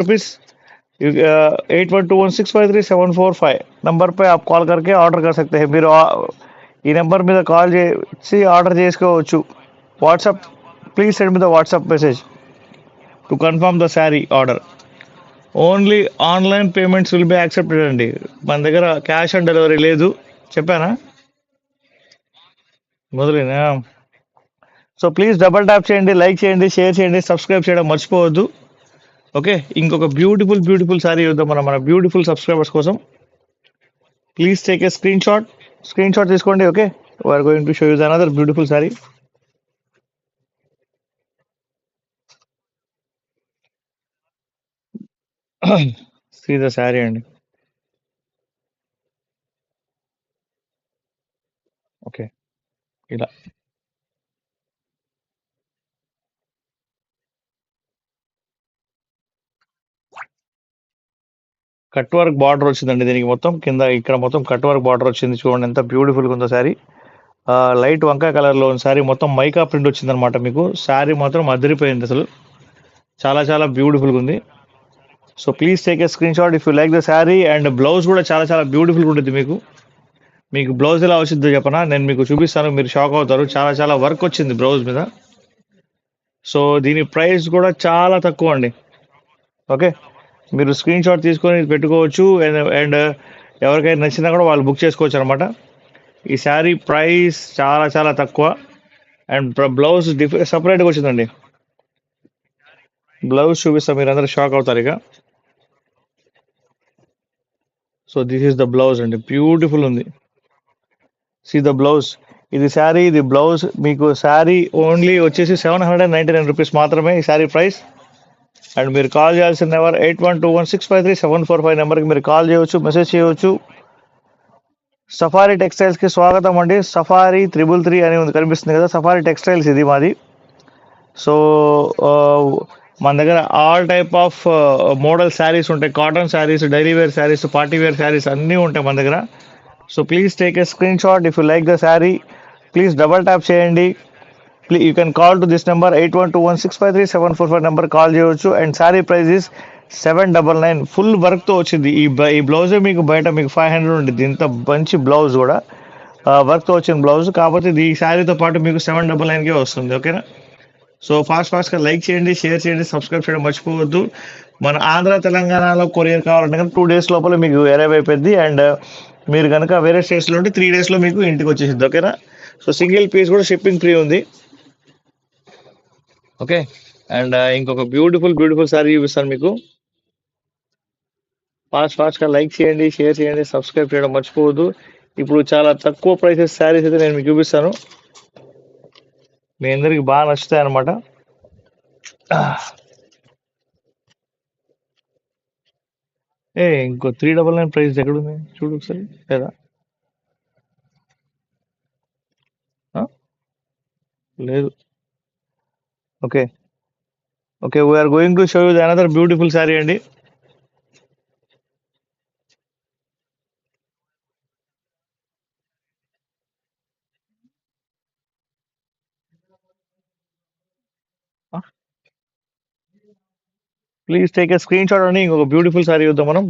rupees 8121653745 number పై आप call करके order कर सकते हैं మీరు ఈ నెంబర్ మీద కాల్ చేసి ఆర్డర్ చేసుకోవచ్చు WhatsApp please send me the WhatsApp message to confirm the sari order only online payments will be accepted అండి మన దగ్గర క్యాష్ ఆన్ డెలివరీ లేదు చెప్పానా మొదలైనా సో ప్లీజ్ డబల్ ట్యాప్ చేయండి లైక్ చేయండి షేర్ చేయండి సబ్స్క్రైబ్ చేయడం మర్చిపోవద్దు ఓకే ఇంకొక బ్యూటిఫుల్ బ్యూటిఫుల్ శారీ చూద్దాం మనం మన బ్యూటిఫుల్ సబ్స్క్రైబర్స్ కోసం please take a screen shot తీసుకోండి okay we are going to show you another beautiful sari see the sari అండి ఓకే ఇలా కట్ వర్క్ బార్డర్ వచ్చిందండి దీనికి మొత్తం కింద ఇక్కడ మొత్తం కట్ వర్క్ బార్డర్ వచ్చింది చూడండి ఎంత బ్యూటిఫుల్గా ఉందో శారీ లైట్ వంకాయ కలర్లో ఉన్న శారీ మొత్తం మైకా ప్రింట్ వచ్చిందనమాట మీకు శారీ మాత్రం అదిరిపోయింది అసలు చాలా చాలా బ్యూటిఫుల్గా ఉంది so please take a screen shot if you like the sari and blouse కూడా చాలా చాలా బ్యూటిఫుల్గా ఉంటుంది మీకు బ్లౌజ్ ఎలా వచ్చిందో చెప్పనా నేను మీకు చూపిస్తాను మీరు షాక్ అవుతారు చాలా చాలా వర్క్ వచ్చింది బ్లౌజ్ మీద సో దీని ప్రైస్ కూడా చాలా తక్కువ అండి ఓకే మీరు స్క్రీన్ షాట్ తీసుకొని పెట్టుకోవచ్చు అండ్ ఎవరికైనా నచ్చినా కూడా వాళ్ళు బుక్ చేసుకోవచ్చు అనమాట ఈ శారీ ప్రైస్ చాలా చాలా తక్కువ అండ్ బ్లౌజ్ సపరేట్గా వచ్చిందండి బ్లౌజ్ చూపిస్తా మీరు అందరూ షాక్ అవుతారు ఇక so this is the blouse అండి బ్యూటిఫుల్ ఉంది సీ ద బ్లౌజ్ ఇది శారీ ఇది బ్లౌజ్ మీకు శారీ ఓన్లీ వచ్చేసి 799 రూపీస్ మాత్రమే ఈ శారీ ప్రైస్ అండ్ మీరు కాల్ చేయాల్సిన నెంబర్ 8121653745 నెంబర్కి మీరు కాల్ చేయవచ్చు మెసేజ్ చేయవచ్చు సఫారీ టెక్స్టైల్స్కి స్వాగతం అండి సఫారీ 333 అని ఉంది కనిపిస్తుంది కదా సఫారీ టెక్స్టైల్స్ ఇది మాది సో మన దగ్గర all type of model saris ఉంటాయి cotton saris daily wear saris party wear saris అన్నీ ఉంటాయి మన దగ్గర so please take a screen shot if you like the sari please double tap చేయండి you can call to this number 8121653745 number call చేయవచ్చు and sari price is 799 full వర్క్తో వచ్చింది ఈ బ్లౌజే మీకు బయట మీకు 500 ఉంటుంది ఇంత మంచి బ్లౌజ్ కూడా వర్క్తో వచ్చిన బ్లౌజ్ కాకపోతే ఈ శారీతో పాటు మీకు 799కే వస్తుంది ఓకేనా సో ఫాస్ట్గా లైక్ చేయండి షేర్ చేయండి సబ్స్క్రైబ్ చేయడం మర్చిపోవద్దు మన ఆంధ్ర తెలంగాణలో కొరియర్ కావాలంటే కనుక 2 days లోపల మీకు అరైవ్ అయిపోద్ది అండ్ మీరు కనుక వేరే స్టేట్స్లో ఉంటే 3 days మీకు ఇంటికి వచ్చేసింది ఓకేనా సో సింగిల్ పీస్ కూడా షిప్పింగ్ ఫ్రీ ఉంది ఓకే అండ్ ఇంకొక బ్యూటిఫుల్ శారీ చూపిస్తాను మీకు ఫాస్ట్గా లైక్ చేయండి షేర్ చేయండి సబ్స్క్రైబ్ చేయడం మర్చిపోవద్దు ఇప్పుడు చాలా తక్కువ ప్రైసెస్ శారీస్ అయితే నేను మీకు చూపిస్తాను మీ అందరికి బాగా నచ్చుతాయి అనమాట ఇంకో 399 ప్రైస్ ఎక్కడుంది చూడు ఒకసారి లేదా లేదు okay we are going to show you another beautiful sari అండి please take a screen shot అండి ఇంకొక బ్యూటిఫుల్ శారీ చూద్దాం మనం